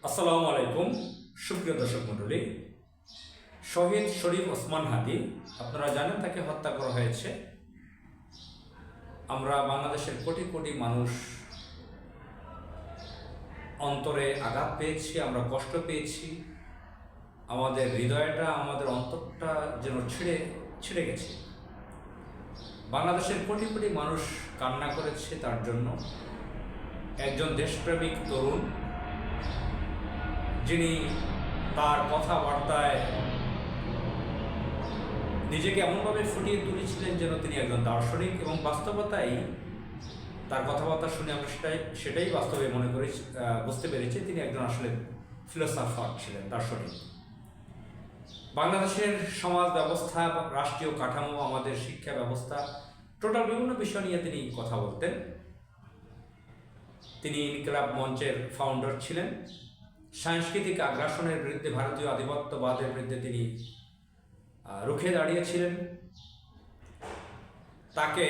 আসসালামু আলাইকুম সুপ্রিয় দর্শক মণ্ডলী। শহীদ শরীফ ওসমান হাদি, আপনারা জানেন তাকে হত্যা করা হয়েছে। আমরা বাংলাদেশের কোটি কোটি মানুষ অন্তরে আঘাত পেয়েছি, আমরা কষ্ট পেয়েছি, আমাদের হৃদয়টা, আমাদের অন্তরটা যেন ছিঁড়ে গেছে। বাংলাদেশের কোটি কোটি মানুষ কান্না করেছে তার জন্য। একজন দেশপ্রেমিক তরুণ, যিনি তার কথাবার্তায় নিজেকে এমনভাবে ফুটিয়ে তুলেছিলেন যেন তিনি একজন দার্শনিক, এবং বাস্তবতাই তার কথাবার্তা শুনে আমরা সেটাই বাস্তবে বুঝতে পেরেছি তিনি একজন আসলে ফিলোসফার ছিলেন, দার্শনিক। বাংলাদেশের সমাজ ব্যবস্থা, রাষ্ট্রীয় কাঠামো, আমাদের শিক্ষা ব্যবস্থা, টোটাল বিভিন্ন বিষয় নিয়ে তিনি কথা বলতেন। তিনি ইনকিলাব মঞ্চের ফাউন্ডার ছিলেন। সাংস্কৃতিক আগ্রাসনের বিরুদ্ধে, ভারতীয় আধিপত্যবাদের বিরুদ্ধে তিনি রুখে দাঁড়িয়েছিলেন। তাকে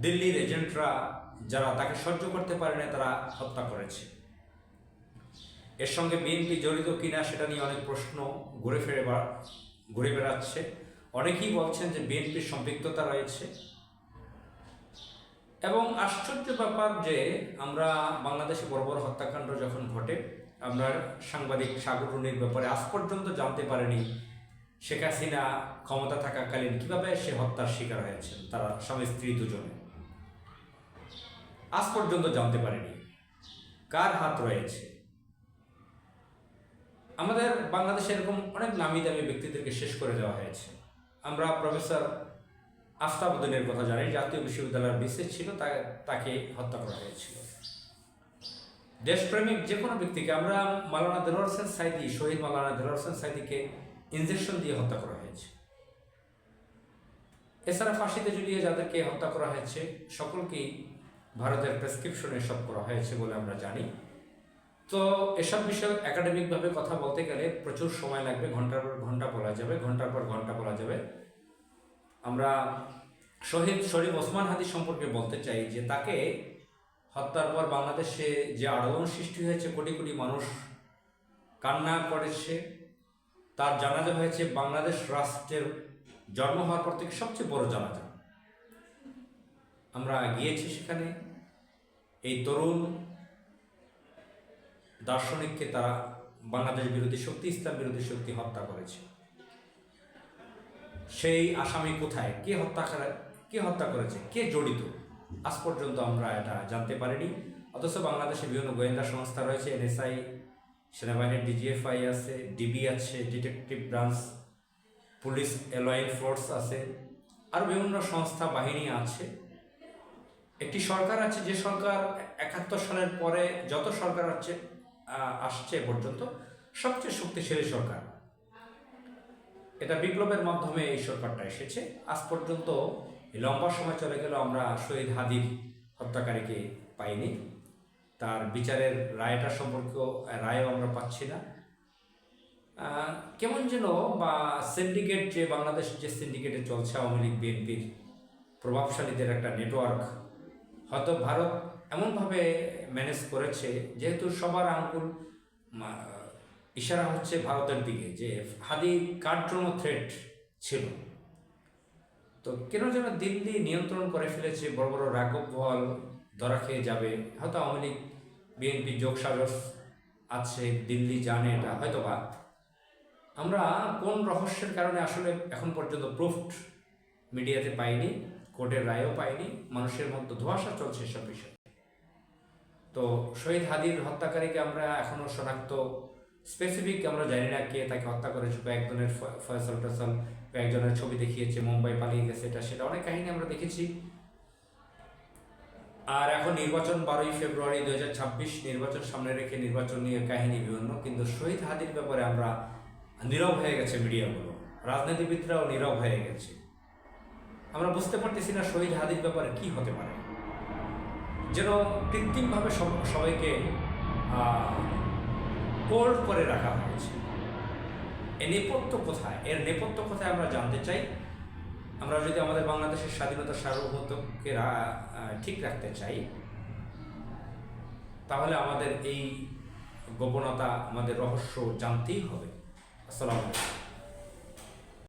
দিল্লির এজেন্টরা, যারা তাকে সহ্য করতে পারে না, তারা হত্যা করেছে। এর সঙ্গে বিএনপি জড়িত কিনা সেটা নিয়ে অনেক প্রশ্ন ঘুরে বেড়াচ্ছে। অনেকেই বলছেন যে বিএনপির সম্পৃক্ততা রয়েছে। এবং আশ্চর্য ব্যাপার যে আমরা বাংলাদেশে বড় বড় হত্যাকাণ্ড যখন ঘটে, আমরা সাংবাদিক সাগর রুনির ব্যাপারে আজ পর্যন্ত জানতে পারিনি শেখ হাসিনা ক্ষমতা থাকাকালীন কিভাবে সে হত্যার শিকার হয়েছেন, তারা স্বামী স্ত্রী দুজনে। আজ পর্যন্ত জানতে পারিনি কার হাত রয়েছে। আমাদের বাংলাদেশে এরকম অনেক নামি দামি ব্যক্তিদেরকে শেষ করে দেওয়া হয়েছে। আমরা প্রফেসর আফতাবউদ্দিনের কথা জানি, জাতীয় বিশ্ববিদ্যালয়ের বিশেষ ছিল, তাকে হত্যা করা হয়েছিল। দেশপ্রেমিক যে কোনো ব্যক্তিকে, আমরা মাওলানা দেলোয়ার হোসেন সাঈদী, শহীদ মাওলানা দেলোয়ার হোসেন সাঈদীকে ইনজেকশন দিয়ে হত্যা করা হয়েছে। এছাড়া ফাঁসিতে ঝুলিয়ে যাদেরকে হত্যা করা হয়েছে সকলকেই ভারতের প্রেসক্রিপশনে সব করা হয়েছে বলে আমরা জানি। তো এসব বিষয়ে একাডেমিকভাবে কথা বলতে গেলে প্রচুর সময় লাগবে, ঘন্টার পর ঘন্টা বলা যাবে, ঘন্টার পর ঘন্টা বলা যাবে। আমরা শহীদ শরীফ ওসমান হাদি সম্পর্কে বলতে চাই যে তাকে হত্যার পর বাংলাদেশে যে আলোড়ন সৃষ্টি হয়েছে, কোটি কোটি মানুষ কান্না করেছে। তার জানাজা হয়েছে বাংলাদেশ রাষ্ট্রের জন্ম হওয়ার পর থেকে সবচেয়ে বড় জানাজা। আমরা গিয়েছি সেখানে। এই তরুণ দার্শনিককে তারা বাংলাদেশ বিরোধী শক্তি, ইসলাম বিরোধী শক্তি হত্যা করেছে। সেই আসামি কোথায়, কে হত্যা করেছে, কে জড়িত, আজ পর্যন্ত আমরা এটা জানতে পারিনি। অথচ বাংলাদেশে বিভিন্ন গোয়েন্দা সংস্থা রয়েছে, এনএসআই, সেনাবাহিনীর ডিজিএফআই আছে, ডিবি আছে, ডিটেকটিভ ব্রাঞ্চ, পুলিশ এলআইন ফোর্স আছে, আর বিভিন্ন সংস্থা বাহিনী আছে। একটি সরকার আছে, যে সরকার ৭১ সালের পরে যত সরকার আসছে পর্যন্ত সবচেয়ে শক্তিশালী সরকার। এটা বিপ্লবের মাধ্যমে এই সরকারটা এসেছে। আজ পর্যন্ত লম্বা সময় চলে গেল, আমরা শহীদ হাদির হত্যাকারীকে পাইনি। তার বিচারের রায়টা সম্পর্কেও রায়ও আমরা পাচ্ছি না। কেমন যেন বা সিন্ডিকেট, যে বাংলাদেশ যে সিন্ডিকেটে চলছে আওয়ামী লীগ বিএনপির প্রভাবশালীদের একটা নেটওয়ার্ক, হয়তো ভারত এমনভাবে ম্যানেজ করেছে, যেহেতু সবার আঙ্গুল ইশারা হচ্ছে ভারতের দিকে, যে হাদি কার জন্য থ্রেট ছিল। তো কেন যেন দিল্লি নিয়ন্ত্রণ করে ফেলেছে, বড় বড় রাঘব বোয়াল ধরা খেয়ে যাবে। হয়তো আওয়ামী লীগ বিএনপি যোগসাজশ আছে, দিল্লি জানে এটা হয়তো বা। আমরা কোন রহস্যের কারণে আসলে এখন পর্যন্ত প্রুফড মিডিয়াতে পাইনি, কোর্টের রায়ও পাইনি, মানুষের মধ্যে ধোঁয়াশা চলছে এসব বিষয়। তো শহীদ হাদির হত্যাকারীকে আমরা এখনও শনাক্ত স্পেসিফিক আমরা জানি না কে তাকে হত্যা করেছে। কয়েকজনের ফয়সাল টয়সাল, কয়েকজনের ছবি দেখিয়েছে, মুম্বাই পালিয়ে গেছে, সেটা অনেক কাহিনী আমরা দেখেছি। আর এখন নির্বাচন 12ই ফেব্রুয়ারি 2026 নির্বাচন সামনে রেখে নির্বাচন নিয়ে কাহিনী বিভিন্ন, কিন্তু শহীদ হাদির ব্যাপারে আমরা নীরব হয়ে গেছে, মিডিয়াগুলো, রাজনীতিবিদরাও নীরব হয়ে গেছে। আমরা বুঝতে পারতেছি না শহীদ হাদির ব্যাপারে কি হতে পারে। যেন কৃত্রিমভাবে সবাইকে কোল্ড করে রাখা হয়েছে। এর নেপথ্য কোথায় আমরা জানতে চাই। আমরা যদি আমাদের বাংলাদেশের স্বাধীনতার সার্বভৌমত্বকে ঠিক রাখতে চাই, তাহলে আমাদের এই গোপনতা, আমাদের রহস্য জানতেই হবে। আসসালামু আলাইকুম।